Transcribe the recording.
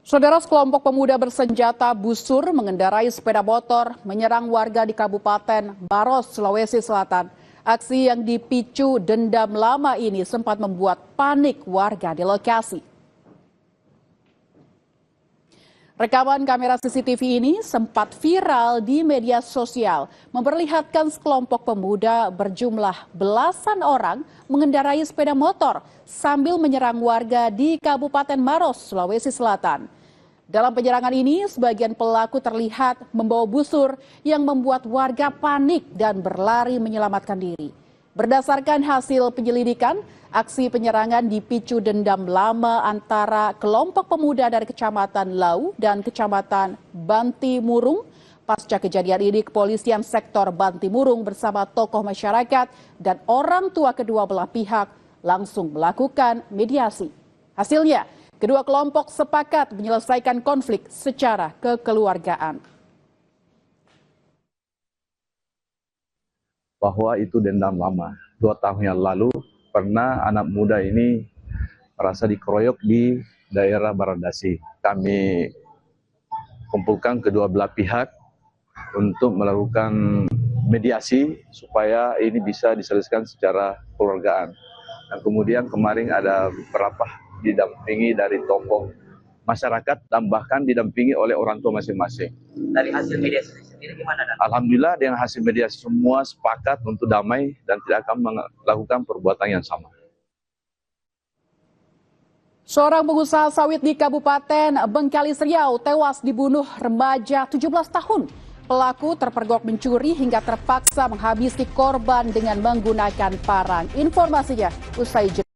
Saudara, sekelompok pemuda bersenjata busur mengendarai sepeda motor menyerang warga di Kabupaten Maros, Sulawesi Selatan. Aksi yang dipicu dendam lama ini sempat membuat panik warga di lokasi. Rekaman kamera CCTV ini sempat viral di media sosial, memperlihatkan sekelompok pemuda berjumlah belasan orang mengendarai sepeda motor sambil menyerang warga di Kabupaten Maros, Sulawesi Selatan. Dalam penyerangan ini, sebagian pelaku terlihat membawa busur yang membuat warga panik dan berlari menyelamatkan diri. Berdasarkan hasil penyelidikan, aksi penyerangan dipicu dendam lama antara kelompok pemuda dari Kecamatan Lau dan Kecamatan Bantimurung. Pasca kejadian ini, kepolisian sektor Bantimurung bersama tokoh masyarakat dan orang tua kedua belah pihak langsung melakukan mediasi. Hasilnya, kedua kelompok sepakat menyelesaikan konflik secara kekeluargaan. Bahwa itu dendam lama. 2 tahun yang lalu pernah anak muda ini merasa dikeroyok di daerah Baradasi. Kami kumpulkan kedua belah pihak untuk melakukan mediasi supaya ini bisa diselesaikan secara kekeluargaan. Dan kemudian kemarin ada beberapa didampingi dari tokoh masyarakat dan bahkan didampingi oleh orang tua masing-masing. Dari hasil mediasi sendiri gimana, Dan? Alhamdulillah dengan hasil mediasi semua sepakat untuk damai dan tidak akan melakukan perbuatan yang sama. Seorang pengusaha sawit di Kabupaten Bengkalis Riau tewas dibunuh remaja 17 tahun. Pelaku terpergok mencuri hingga terpaksa menghabisi korban dengan menggunakan parang. Informasinya usai jeda.